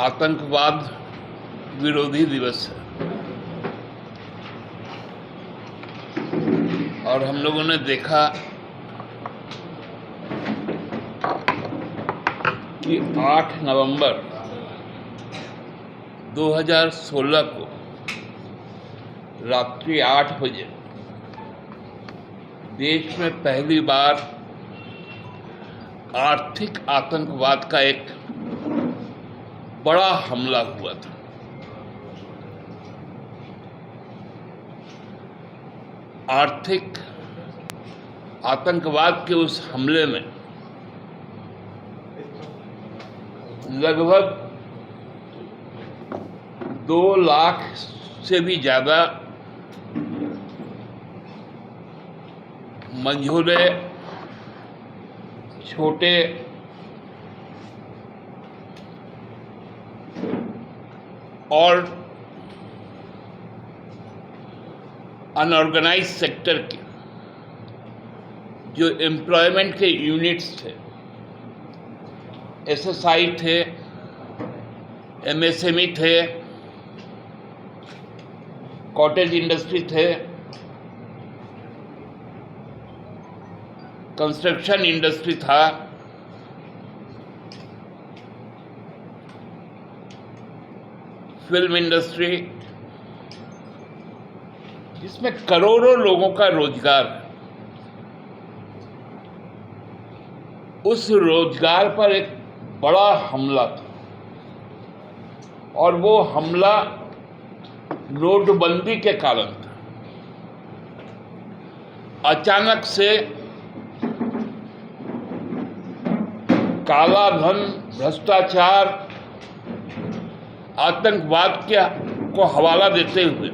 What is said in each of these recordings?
आतंकवाद विरोधी दिवस है और हम लोगों ने देखा कि 8 नवंबर 2016 को रात्रि 8 बजे देश में पहली बार आर्थिक आतंकवाद का एक बड़ा हमला हुआ था। आर्थिक आतंकवाद के उस हमले में लगभग 2 लाख से भी ज़्यादा मंझोले छोटे और अनऑर्गेनाइज सेक्टर के जो एम्प्लॉयमेंट के यूनिट्स थे, एसएसआई थे, एमएसएमई थे, कॉटेज इंडस्ट्री थे, कंस्ट्रक्शन इंडस्ट्री था, फिल्म इंडस्ट्री, जिसमें करोड़ों लोगों का रोजगार है। उस रोजगार पर एक बड़ा हमला था और वो हमला नोटबंदी के कारण था। अचानक से काला धन, भ्रष्टाचार, आतंकवाद को हवाला देते हुए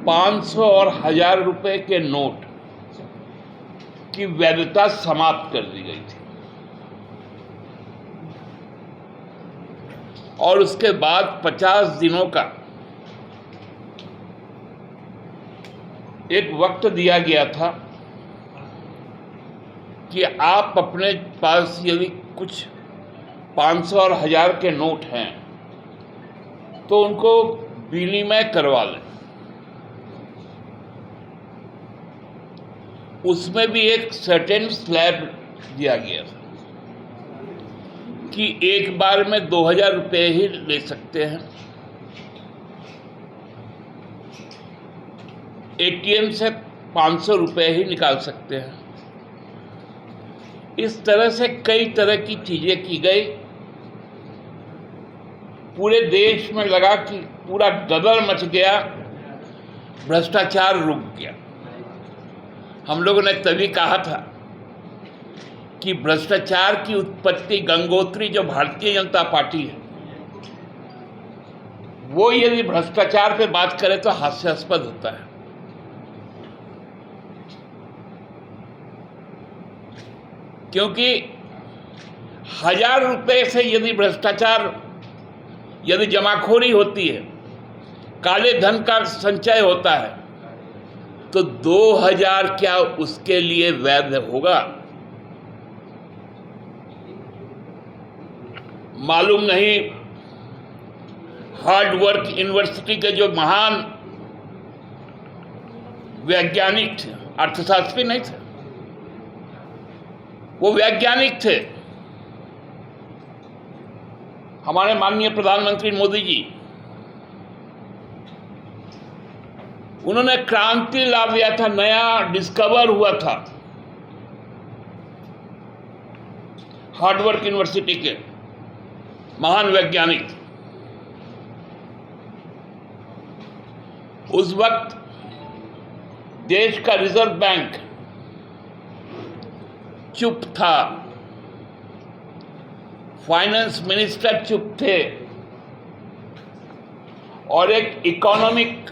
500 और 1000 रुपए के नोट की वैधता समाप्त कर दी गई थी और उसके बाद 50 दिनों का एक वक्त दिया गया था कि आप अपने पास यदि कुछ 500 और 1000 के नोट हैं तो उनको विनिमय करवा लें। उसमें भी एक सर्टेन स्लैब दिया गया था कि एक बार में 2000 रुपये ही ले सकते हैं। एटीएम से 500 रुपये ही निकाल सकते हैं। इस तरह से कई तरह की चीजें की गई। पूरे देश में लगा कि पूरा गदर मच गया, भ्रष्टाचार रुक गया। हम लोगों ने तभी कहा था कि भ्रष्टाचार की उत्पत्ति गंगोत्री जो भारतीय जनता पार्टी है, वो यदि भ्रष्टाचार पे बात करे तो हास्यास्पद होता है। क्योंकि 1000 रुपये से यदि भ्रष्टाचार, यदि जमाखोरी होती है, काले धन का संचय होता है, तो 2000 क्या उसके लिए वैध होगा? मालूम नहीं। हार्ड वर्क यूनिवर्सिटी के जो महान वैज्ञानिक थे, अर्थशास्त्री नहीं थे, वो वैज्ञानिक थे। हमारे माननीय प्रधानमंत्री मोदी जी, उन्होंने क्रांति ला दिया था, नया डिस्कवर हुआ था हार्वर्ड यूनिवर्सिटी के महान वैज्ञानिक। उस वक्त देश का रिजर्व बैंक चुप था, फाइनेंस मिनिस्टर चुप थे और एक इकोनॉमिक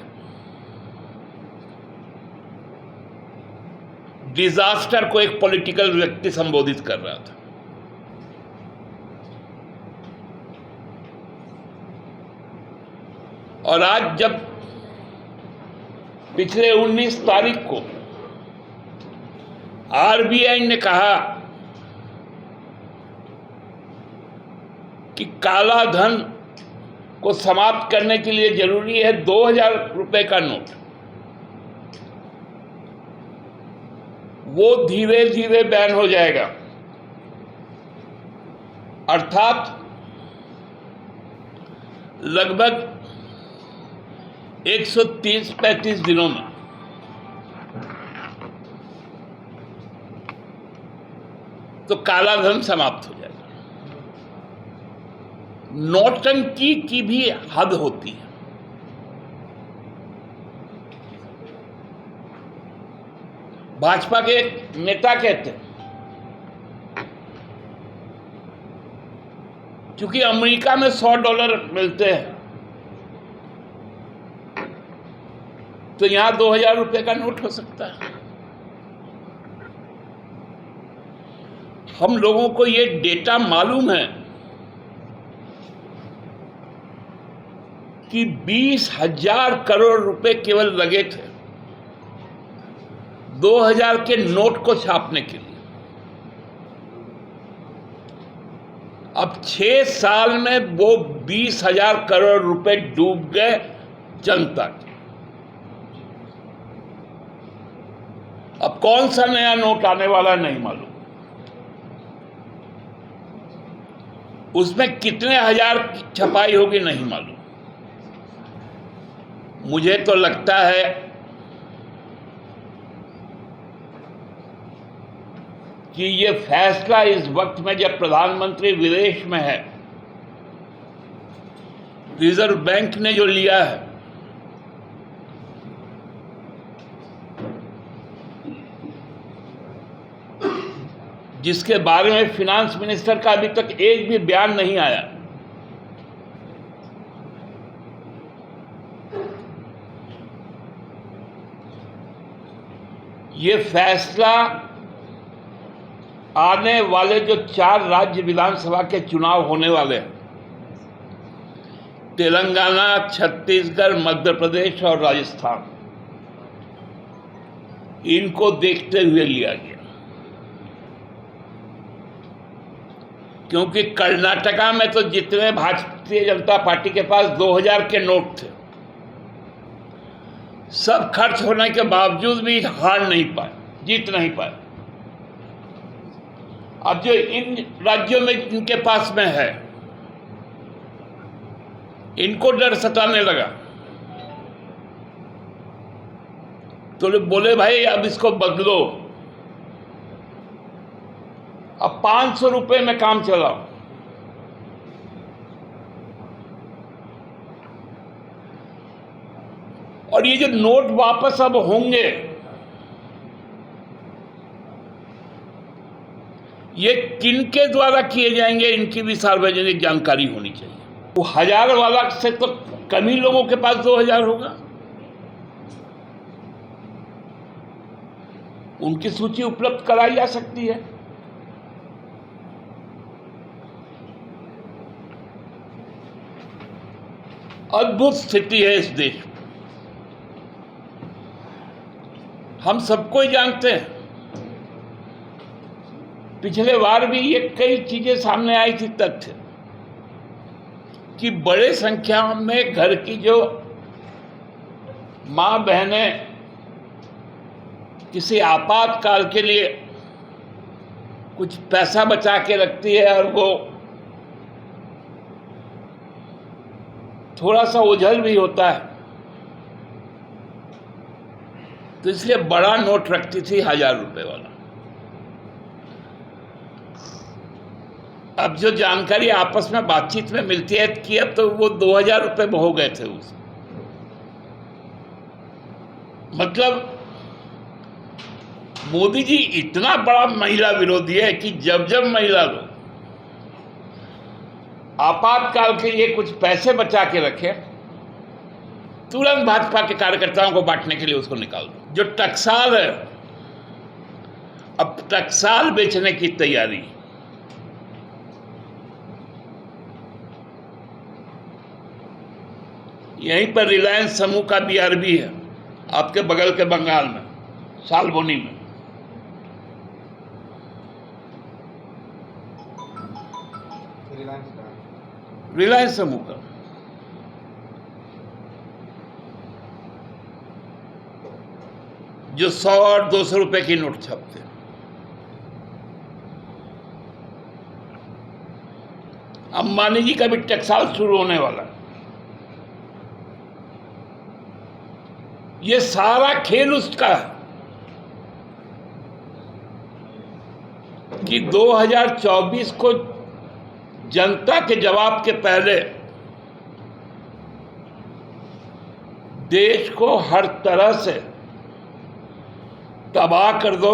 डिजास्टर को एक पॉलिटिकल व्यक्ति संबोधित कर रहा था। और आज जब पिछले 19 तारीख को आरबीआई ने कहा कि काला धन को समाप्त करने के लिए जरूरी है 2000 रुपए का नोट। वो धीरे धीरे बैन हो जाएगा, अर्थात लगभग 130-35 दिनों में तो काला धन समाप्त हो जाएगा। नौटंकी की भी हद होती है। भाजपा के एक नेता कहते हैं क्योंकि अमेरिका में $100 मिलते हैं तो यहां 2000 रुपए का नोट हो सकता है। हम लोगों को ये डेटा मालूम है कि 20,000 करोड़ रुपए केवल लगे थे 2000 के नोट को छापने के लिए। अब 6 साल में वो 20,000 करोड़ रुपए डूब गए जनता के। अब कौन सा नया नोट आने वाला है नहीं मालूम, उसमें कितने हजार की छपाई होगी नहीं मालूम। मुझे तो लगता है कि ये फैसला इस वक्त में जब प्रधानमंत्री विदेश में है, रिजर्व बैंक ने जो लिया है, जिसके बारे में फिनांस मिनिस्टर का अभी तक एक भी बयान नहीं आया, ये फैसला आने वाले जो 4 राज्य विधानसभा के चुनाव होने वाले हैं, तेलंगाना, छत्तीसगढ़, मध्य प्रदेश और राजस्थान, इनको देखते हुए लिया गया। क्योंकि कर्नाटका में तो जितने भारतीय जनता पार्टी के पास 2000 के नोट थे, सब खर्च होने के बावजूद भी हार नहीं पाए, जीत नहीं पाए। अब जो इन राज्यों में इनके पास में है, इनको डर सताने लगा, तो बोले भाई अब इसको बदलो, अब 500 रुपए में काम चलाओ। और ये जो नोट वापस अब होंगे, ये किनके द्वारा किए जाएंगे, इनकी भी सार्वजनिक जानकारी होनी चाहिए। वो 1000 वाला से तो कम ही लोगों के पास 2000 होगा। उनकी सूची उपलब्ध कराई जा सकती है। अद्भुत स्थिति है इस देश में। हम सबको ही जानते हैं, पिछले बार भी ये कई चीजें सामने आई थी, तथ्य कि बड़े संख्या में घर की जो मां बहनें किसी आपातकाल के लिए कुछ पैसा बचा के रखती है और वो थोड़ा सा ओझल भी होता है, तो इसलिए बड़ा नोट रखती थी 1000 रुपए वाला। अब जो जानकारी आपस में बातचीत में मिलती है कि अब तो वो 2000 रुपए में हो गए थे उस, मतलब मोदी जी इतना बड़ा महिला विरोधी है कि जब जब महिला लोग आपातकाल के लिए कुछ पैसे बचा के रखे, तुरंत भाजपा के कार्यकर्ताओं को बांटने के लिए उसको निकाल दो। जो टकसाल है, अब टकसाल बेचने की तैयारी। यहीं पर रिलायंस समूह का BRB है, आपके बगल के बंगाल में, सालबोनी में। रिलायंस समूह का। जो 100 और 200 रुपए की नोट छापते हैं। अंबानी जी का भी टेक्सटाइल शुरू होने वाला है। ये सारा खेल उसका है कि 2024 को जनता के जवाब के पहले देश को हर तरह से तबाह कर दो,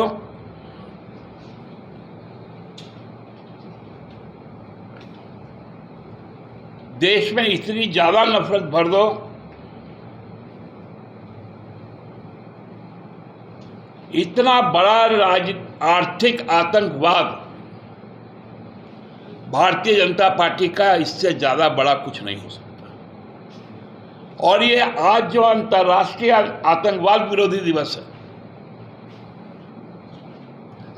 देश में इतनी ज्यादा नफरत भर दो इतना बड़ा आर्थिक आतंकवाद भारतीय जनता पार्टी का, इससे ज्यादा बड़ा कुछ नहीं हो सकता। और ये आज जो अंतर्राष्ट्रीय आतंकवाद विरोधी दिवस है,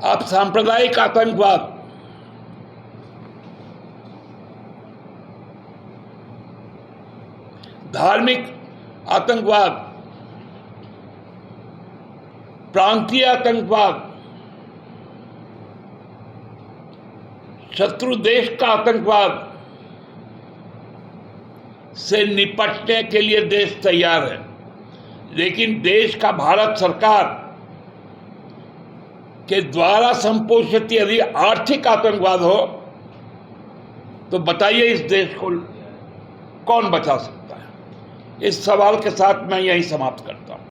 आप सांप्रदायिक आतंकवाद, धार्मिक आतंकवाद, प्रांतीय आतंकवाद, शत्रु देश का आतंकवाद से निपटने के लिए देश तैयार है। लेकिन देश का भारत सरकार के द्वारा संपोषित यदि आर्थिक आतंकवाद हो तो बताइए इस देश को कौन बचा सकता है? इस सवाल के साथ मैं यही समाप्त करता हूं।